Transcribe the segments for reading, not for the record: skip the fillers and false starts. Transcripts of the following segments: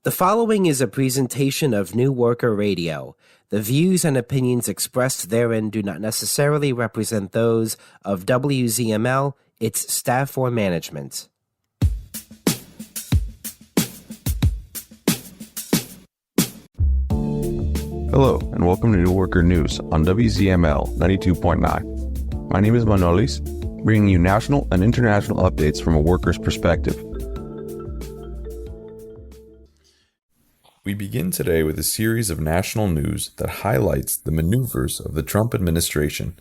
The following is a presentation of New Worker Radio. The views and opinions expressed therein do not necessarily represent those of WZML, its staff, or management. Hello, and welcome to New Worker News on WZML 92.9. My name is Manolis, bringing you national and international updates from a worker's perspective. We begin today with a series of national news that highlights the maneuvers of the Trump administration,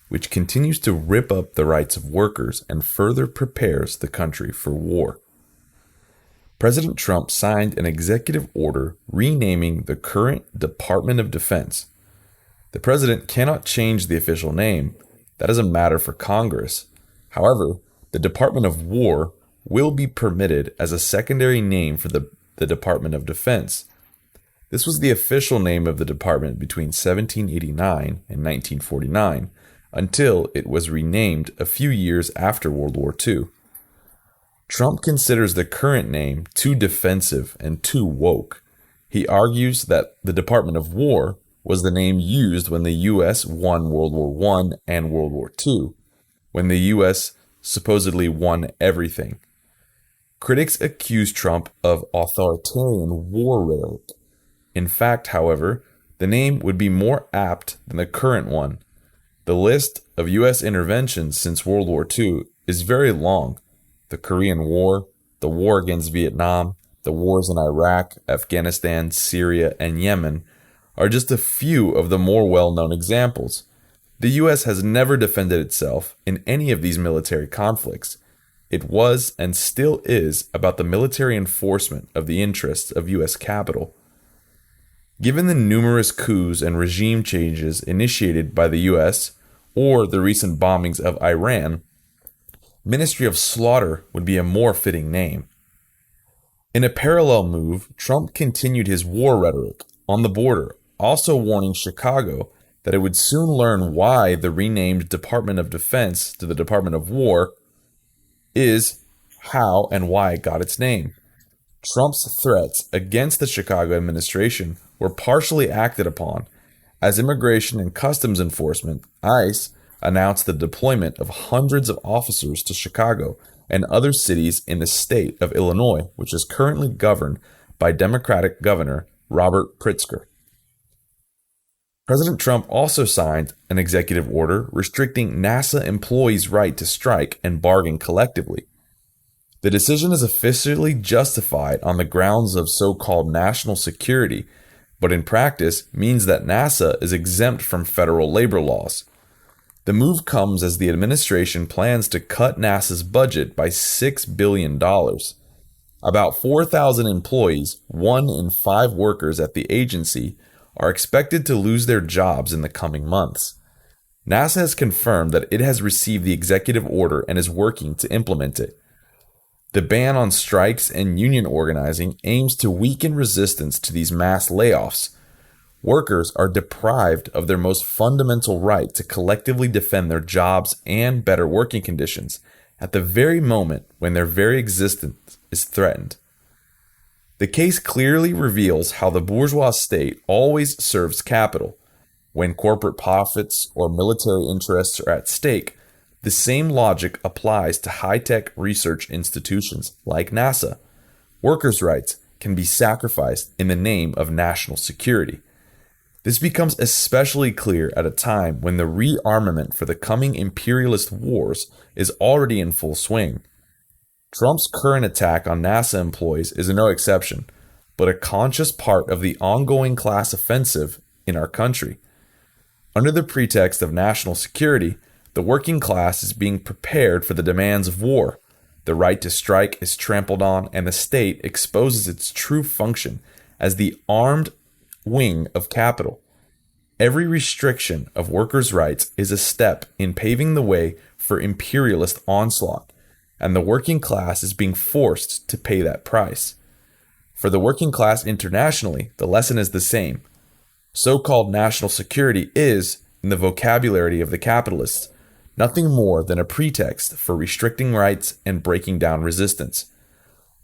which continues to rip up the rights of workers and further prepares the country for war. President Trump signed an executive order renaming the current Department of Defense. The president cannot change the official name. That doesn't matter for Congress. However, the Department of War will be permitted as a secondary name for the Department of Defense. This was the official name of the department between 1789 and 1949, until it was renamed a few years after World War II. Trump considers the current name too defensive and too woke. He argues that the Department of War was the name used when the U.S. won World War I and World War II, when the U.S. supposedly won everything. Critics accuse Trump of authoritarian war rhetoric. In fact, however, the name would be more apt than the current one. The list of U.S. interventions since World War II is very long. The Korean War, the war against Vietnam, the wars in Iraq, Afghanistan, Syria, and Yemen are just a few of the more well-known examples. The U.S. has never defended itself in any of these military conflicts. It was and still is about the military enforcement of the interests of U.S. capital. Given the numerous coups and regime changes initiated by the U.S. or the recent bombings of Iran, Ministry of Slaughter would be a more fitting name. In a parallel move, Trump continued his war rhetoric on the border, also warning Chicago that it would soon learn why the renamed Department of Defense to the Department of War is, how, and why it got its name. Trump's threats against the Chicago administration were partially acted upon, as Immigration and Customs Enforcement, ICE, announced the deployment of hundreds of officers to Chicago and other cities in the state of Illinois, which is currently governed by Democratic Governor Robert Pritzker. President Trump also signed an executive order restricting NASA employees' right to strike and bargain collectively. The decision is officially justified on the grounds of so-called national security, but in practice means that NASA is exempt from federal labor laws. The move comes as the administration plans to cut NASA's budget by $6 billion. About 4,000 employees, 1 in 5 workers at the agency, are expected to lose their jobs in the coming months. NASA has confirmed that it has received the executive order and is working to implement it. The ban on strikes and union organizing aims to weaken resistance to these mass layoffs. Workers are deprived of their most fundamental right to collectively defend their jobs and better working conditions at the very moment when their very existence is threatened. The case clearly reveals how the bourgeois state always serves capital. When corporate profits or military interests are at stake, the same logic applies to high-tech research institutions like NASA. Workers' rights can be sacrificed in the name of national security. This becomes especially clear at a time when the rearmament for the coming imperialist wars is already in full swing. Trump's current attack on NASA employees is no exception, but a conscious part of the ongoing class offensive in our country. Under the pretext of national security, the working class is being prepared for the demands of war. The right to strike is trampled on, and the state exposes its true function as the armed wing of capital. Every restriction of workers' rights is a step in paving the way for imperialist onslaught, and the working class is being forced to pay that price. For the working class internationally, the lesson is the same. So-called national security is, in the vocabulary of the capitalists, nothing more than a pretext for restricting rights and breaking down resistance.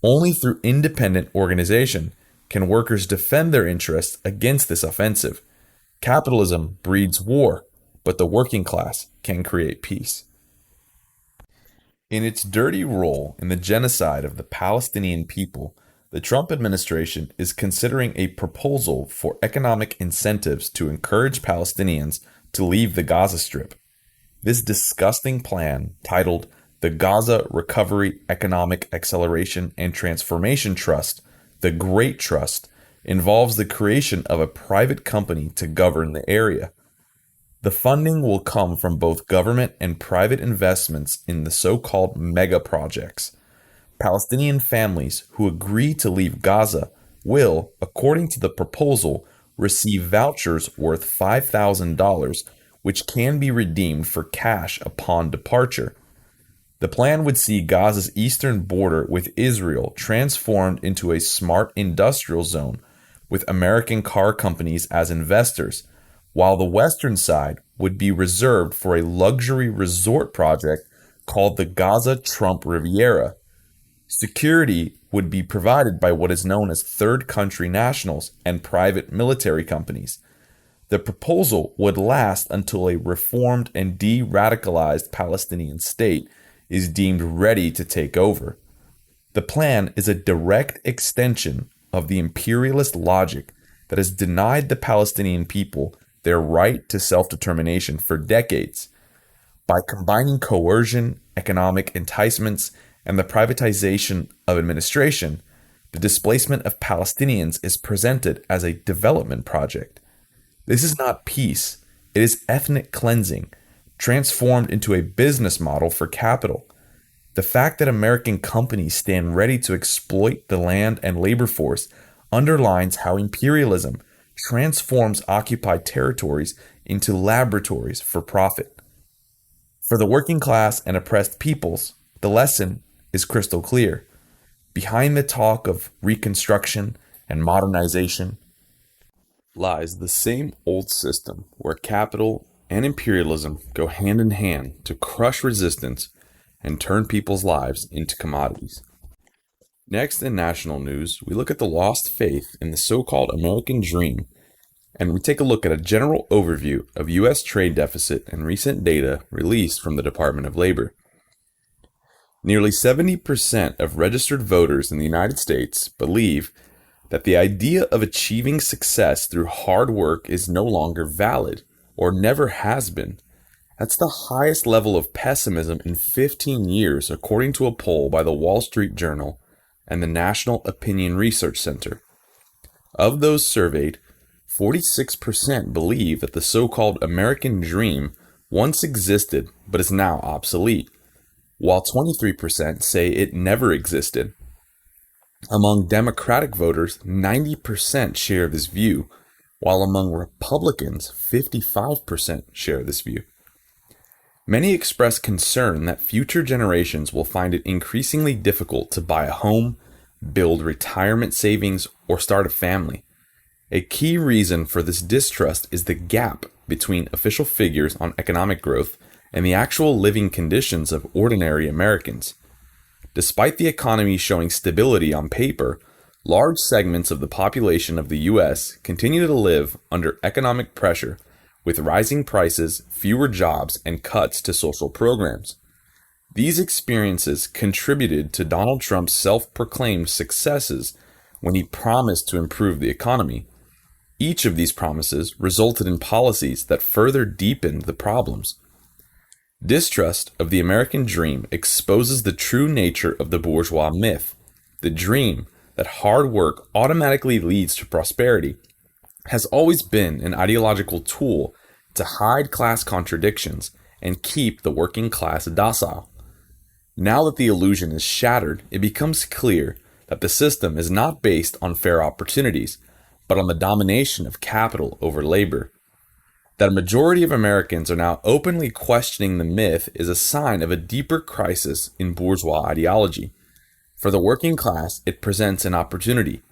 Only through independent organization can workers defend their interests against this offensive? Capitalism breeds war, but the working class can create peace. In its dirty role in the genocide of the Palestinian people, the Trump administration is considering a proposal for economic incentives to encourage Palestinians to leave the Gaza Strip. This disgusting plan, titled the Gaza Recovery Economic Acceleration and Transformation Trust, the Great Trust, involves the creation of a private company to govern the area. The funding will come from both government and private investments in the so-called mega projects. Palestinian families who agree to leave Gaza will, according to the proposal, receive vouchers worth $5,000, which can be redeemed for cash upon departure. The plan would see Gaza's eastern border with Israel transformed into a smart industrial zone with American car companies as investors, while the western side would be reserved for a luxury resort project called the Gaza Trump Riviera. Security would be provided by what is known as third country nationals and private military companies. The proposal would last until a reformed and de-radicalized Palestinian state is deemed ready to take over. The plan is a direct extension of the imperialist logic that has denied the Palestinian people their right to self-determination for decades. By combining coercion, economic enticements, and the privatization of administration, the displacement of Palestinians is presented as a development project. This is not peace, it is ethnic cleansing, transformed into a business model for capital. The fact that American companies stand ready to exploit the land and labor force underlines how imperialism transforms occupied territories into laboratories for profit. For the working class and oppressed peoples, the lesson is crystal clear. Behind the talk of reconstruction and modernization lies the same old system where capital and imperialism go hand in hand to crush resistance and turn people's lives into commodities. Next in national news, we look at the lost faith in the so-called American dream, and we take a look at a general overview of U.S. trade deficit and recent data released from the Department of Labor. Nearly 70% of registered voters in the United States believe that the idea of achieving success through hard work is no longer valid, or never has been. That's the highest level of pessimism in 15 years, according to a poll by the Wall Street Journal and the National Opinion Research Center. Of those surveyed, 46% believe that the so-called American dream once existed but is now obsolete, while 23% say it never existed. Among Democratic voters, 90% share this view, while among Republicans, 55% share this view. Many express concern that future generations will find it increasingly difficult to buy a home, build retirement savings, or start a family. A key reason for this distrust is the gap between official figures on economic growth and the actual living conditions of ordinary Americans. Despite the economy showing stability on paper, large segments of the population of the U.S. continue to live under economic pressure, with rising prices, fewer jobs, and cuts to social programs. These experiences contributed to Donald Trump's self-proclaimed successes when he promised to improve the economy. Each of these promises resulted in policies that further deepened the problems. Distrust of the American dream exposes the true nature of the bourgeois myth. The dream that hard work automatically leads to prosperity has always been an ideological tool to hide class contradictions and keep the working class docile. Now that the illusion is shattered, it becomes clear that the system is not based on fair opportunities, but on the domination of capital over labor. That a majority of Americans are now openly questioning the myth is a sign of a deeper crisis in bourgeois ideology. For the working class, it presents an opportunity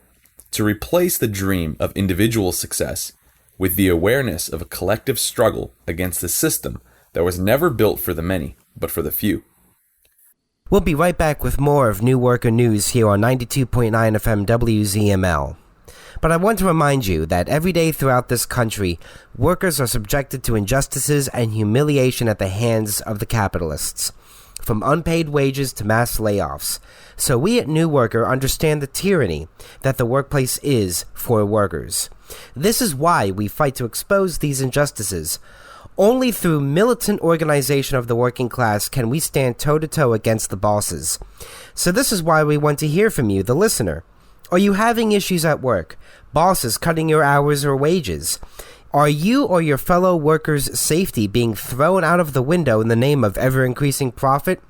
to replace the dream of individual success with the awareness of a collective struggle against a system that was never built for the many, but for the few. We'll be right back with more of New Worker News here on 92.9 FM WZML. But I want to remind you that every day throughout this country, workers are subjected to injustices and humiliation at the hands of the capitalists, from unpaid wages to mass layoffs. So we at New Worker understand the tyranny that the workplace is for workers. This is why we fight to expose these injustices. Only through militant organization of the working class can we stand toe-to-toe against the bosses. So this is why we want to hear from you, the listener. Are you having issues at work? Bosses cutting your hours or wages? Are you or your fellow workers' safety being thrown out of the window in the name of ever-increasing profit?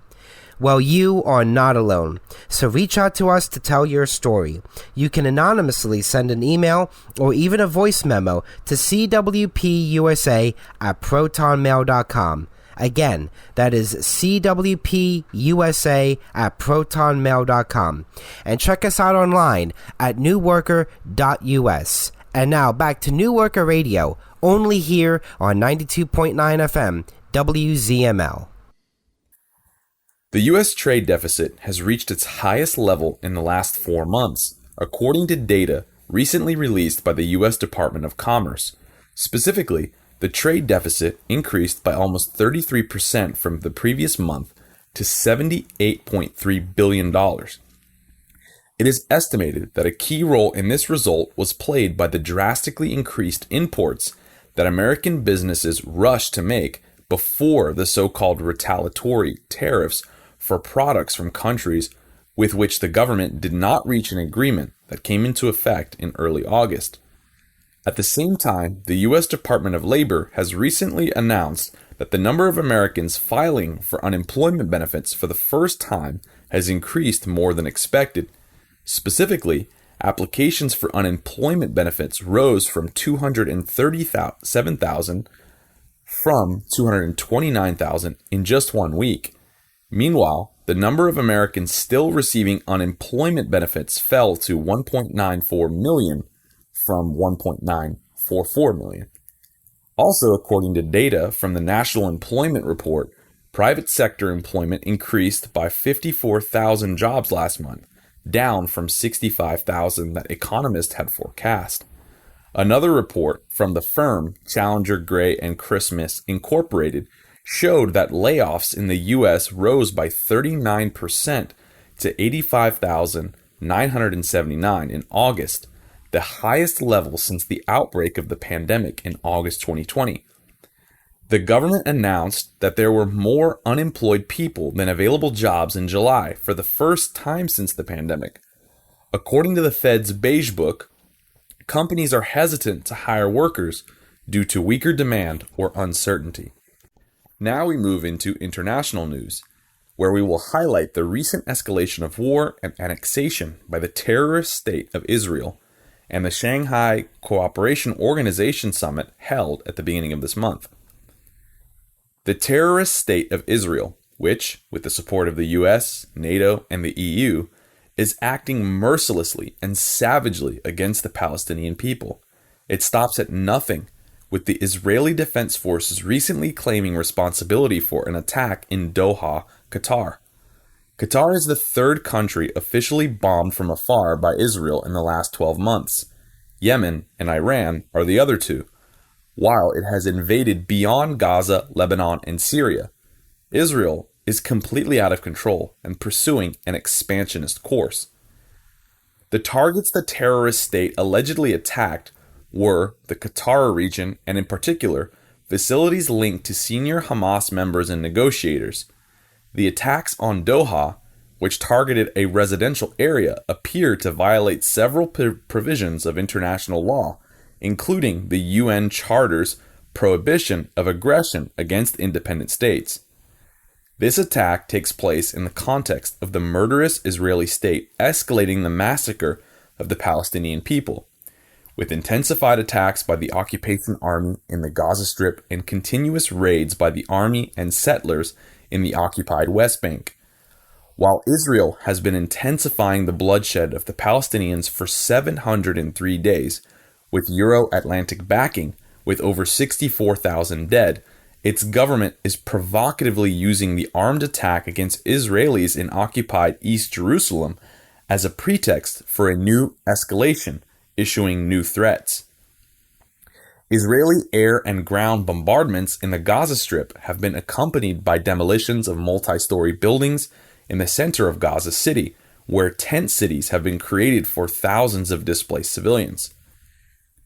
Well, you are not alone. So reach out to us to tell your story. You can anonymously send an email or even a voice memo to cwpusa@protonmail.com. Again, that is cwpusa@protonmail.com. And check us out online at newworker.us. And now back to New Worker Radio, only here on 92.9 FM, WZML. The U.S. trade deficit has reached its highest level in the last 4 months, according to data recently released by the U.S. Department of Commerce. Specifically, the trade deficit increased by almost 33% from the previous month to $78.3 billion. It is estimated that a key role in this result was played by the drastically increased imports that American businesses rushed to make before the so-called retaliatory tariffs for products from countries with which the government did not reach an agreement that came into effect in early August. At the same time, the U.S. Department of Labor has recently announced that the number of Americans filing for unemployment benefits for the first time has increased more than expected. Specifically, applications for unemployment benefits rose from 237,000 from 229,000 in just 1 week. Meanwhile, the number of Americans still receiving unemployment benefits fell to 1.94 million from 1.944 million. Also, according to data from the National Employment Report, private sector employment increased by 54,000 jobs last month, down from 65,000 that economists had forecast. Another report from the firm Challenger Gray and Christmas Incorporated showed that layoffs in the U.S. rose by 39% to 85,979 in August, the highest level since the outbreak of the pandemic in August 2020. The government announced that there were more unemployed people than available jobs in July for the first time since the pandemic. According to the Fed's Beige Book, companies are hesitant to hire workers due to weaker demand or uncertainty. Now we move into international news, where we will highlight the recent escalation of war and annexation by the terrorist state of Israel and the Shanghai Cooperation Organization Summit held at the beginning of this month. The terrorist state of Israel, which, with the support of the US, NATO, and the EU, is acting mercilessly and savagely against the Palestinian people. It stops at nothing, with the Israeli Defense Forces recently claiming responsibility for an attack in Doha, Qatar. Qatar is the third country officially bombed from afar by Israel in the last 12 months. Yemen and Iran are the other two, while it has invaded beyond Gaza, Lebanon, and Syria. Israel is completely out of control and pursuing an expansionist course. The targets the terrorist state allegedly attacked were the Qatar region and, in particular, facilities linked to senior Hamas members and negotiators. The attacks on Doha, which targeted a residential area, appear to violate several provisions of international law, including the UN Charter's prohibition of aggression against independent states. This attack takes place in the context of the murderous Israeli state escalating the massacre of the Palestinian people, with intensified attacks by the occupation army in the Gaza Strip and continuous raids by the army and settlers in the occupied West Bank. While Israel has been intensifying the bloodshed of the Palestinians for 703 days, with Euro-Atlantic backing, with over 64,000 dead, its government is provocatively using the armed attack against Israelis in occupied East Jerusalem as a pretext for a new escalation issuing new threats. Israeli air and ground bombardments in the Gaza Strip have been accompanied by demolitions of multi-story buildings in the center of Gaza City, where tent cities have been created for thousands of displaced civilians.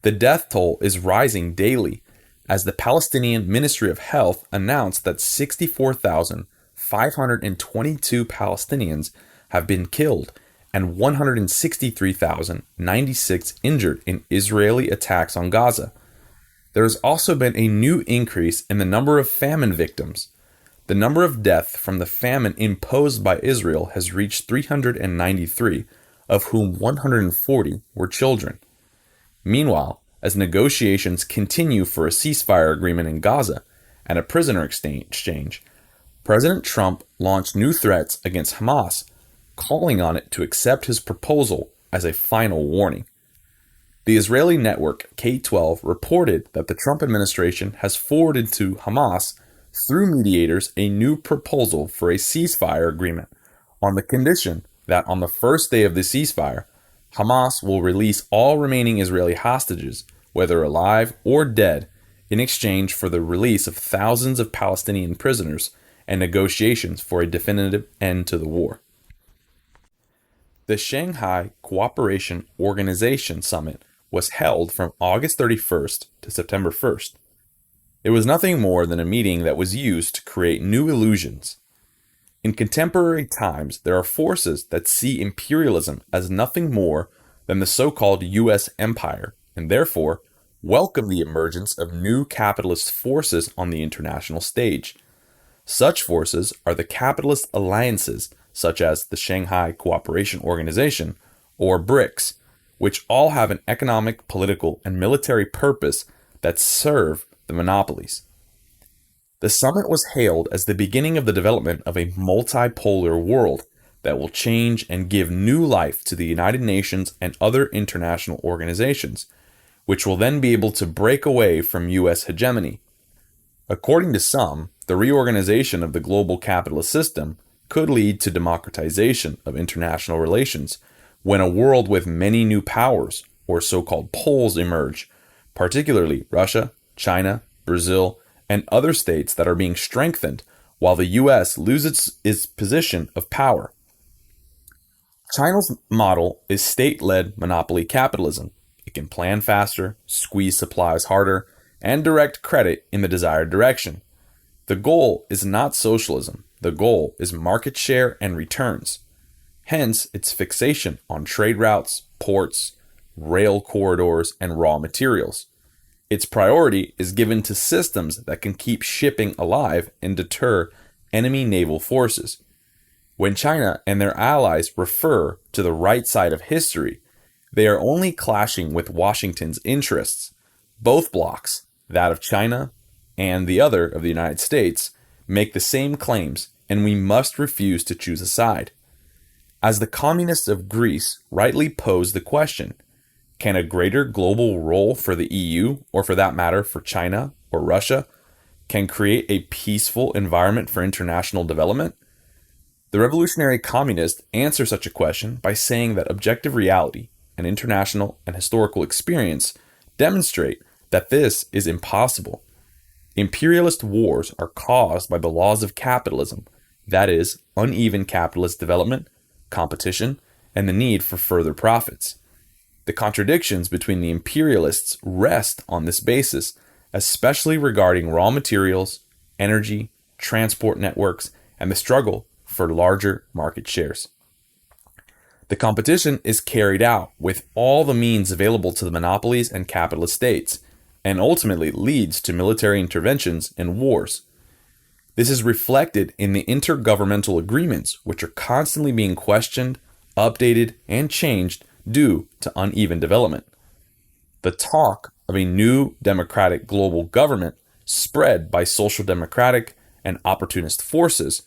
The death toll is rising daily, as the Palestinian Ministry of Health announced that 64,522 Palestinians have been killed and 163,096 injured in Israeli attacks on Gaza. There has also been a new increase in the number of famine victims. The number of deaths from the famine imposed by Israel has reached 393, of whom 140 were children. Meanwhile, as negotiations continue for a ceasefire agreement in Gaza and a prisoner exchange, President Trump launched new threats against Hamas, calling on it to accept his proposal as a final warning. The Israeli network K-12 reported that the Trump administration has forwarded to Hamas through mediators a new proposal for a ceasefire agreement on the condition that on the first day of the ceasefire, Hamas will release all remaining Israeli hostages, whether alive or dead, in exchange for the release of thousands of Palestinian prisoners and negotiations for a definitive end to the war. The Shanghai Cooperation Organization Summit was held from August 31st to September 1st. It was nothing more than a meeting that was used to create new illusions. In contemporary times, there are forces that see imperialism as nothing more than the so-called U.S. empire, and therefore welcome the emergence of new capitalist forces on the international stage. Such forces are the capitalist alliances such as the Shanghai Cooperation Organization, or BRICS, which all have an economic, political, and military purpose that serve the monopolies. The summit was hailed as the beginning of the development of a multipolar world that will change and give new life to the United Nations and other international organizations, which will then be able to break away from U.S. hegemony. According to some, the reorganization of the global capitalist system could lead to democratization of international relations when a world with many new powers, or so-called poles, emerge, particularly Russia, China, Brazil, and other states that are being strengthened while the U.S. loses its position of power. China's model is state-led monopoly capitalism. It can plan faster, squeeze supplies harder, and direct credit in the desired direction. The goal is not socialism. The goal is market share and returns. Hence, its fixation on trade routes, ports, rail corridors, and raw materials. Its priority is given to systems that can keep shipping alive and deter enemy naval forces. When China and their allies refer to the right side of history, they are only clashing with Washington's interests. Both blocs, that of China and the other of the United States, make the same claims, and we must refuse to choose a side. As the communists of Greece rightly posed the question, can a greater global role for the EU, or for that matter for China or Russia, can create a peaceful environment for international development? The revolutionary communists answer such a question by saying that objective reality and international and historical experience demonstrate that this is impossible. Imperialist wars are caused by the laws of capitalism, that is, uneven capitalist development, competition, and the need for further profits. The contradictions between the imperialists rest on this basis, especially regarding raw materials, energy, transport networks, and the struggle for larger market shares. The competition is carried out with all the means available to the monopolies and capitalist states, and ultimately leads to military interventions and wars. This is reflected in the intergovernmental agreements, which are constantly being questioned, updated, and changed due to uneven development. The talk of a new democratic global government spread by social democratic and opportunist forces,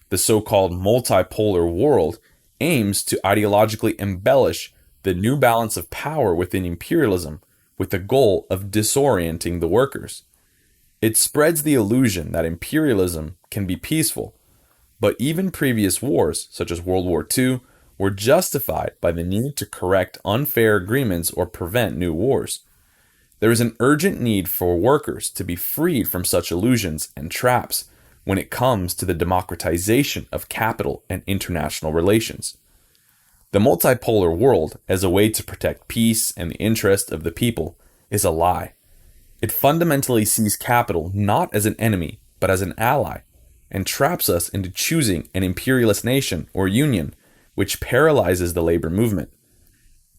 the so-called multipolar world, aims to ideologically embellish the new balance of power within imperialism with the goal of disorienting the workers. It spreads the illusion that imperialism can be peaceful, but even previous wars, such as World War II, were justified by the need to correct unfair agreements or prevent new wars. There is an urgent need for workers to be freed from such illusions and traps when it comes to the democratization of capital and international relations. The multipolar world, as a way to protect peace and the interest of the people, is a lie. It fundamentally sees capital not as an enemy, but as an ally, and traps us into choosing an imperialist nation or union, which paralyzes the labor movement.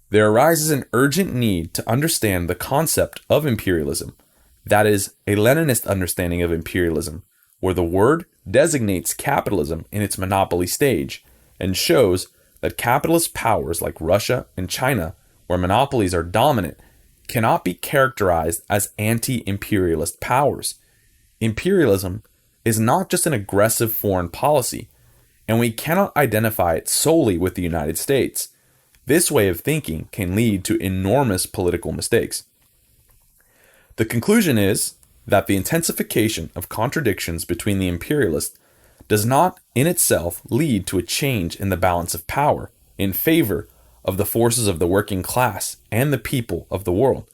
There arises an urgent need to understand the concept of imperialism, that is, a Leninist understanding of imperialism, where the word designates capitalism in its monopoly stage and shows that capitalist powers like Russia and China, where monopolies are dominant, cannot be characterized as anti-imperialist powers. Imperialism is not just an aggressive foreign policy, and we cannot identify it solely with the United States. This way of thinking can lead to enormous political mistakes. The conclusion is that the intensification of contradictions between the imperialists does not in itself lead to a change in the balance of power in favor of the forces of the working class and the people of the world.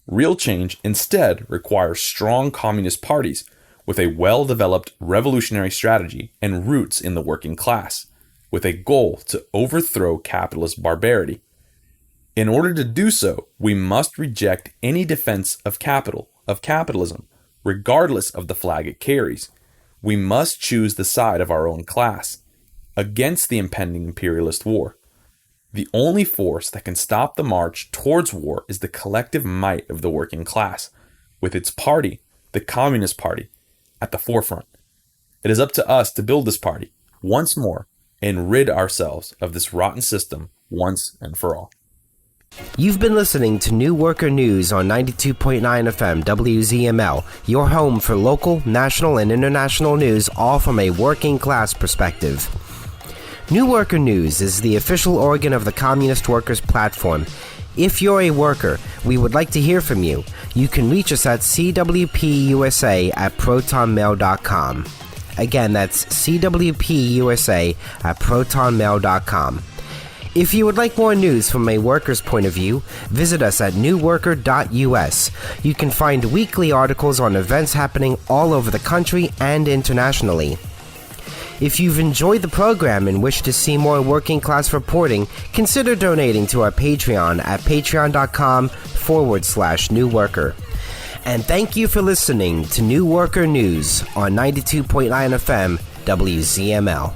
Real change instead requires strong communist parties with a well-developed revolutionary strategy and roots in the working class, with a goal to overthrow capitalist barbarity. In order to do so, we must reject any defense of capitalism, regardless of the flag it carries. We must choose the side of our own class, against the impending imperialist war. The only force that can stop the march towards war is the collective might of the working class, with its party, the Communist Party, at the forefront. It is up to us to build this party, once more, and rid ourselves of this rotten system once and for all. You've been listening to New Worker News on 92.9 FM WZML, your home for local, national, and international news, all from a working class perspective. New Worker News is the official organ of the Communist Workers Platform. If you're a worker, we would like to hear from you. You can reach us at cwpusa@protonmail.com. Again, that's cwpusa@protonmail.com. If you would like more news from a worker's point of view, visit us at newworker.us. You can find weekly articles on events happening all over the country and internationally. If you've enjoyed the program and wish to see more working class reporting, consider donating to our Patreon at patreon.com/newworker. And thank you for listening to New Worker News on 92.9 FM WZML.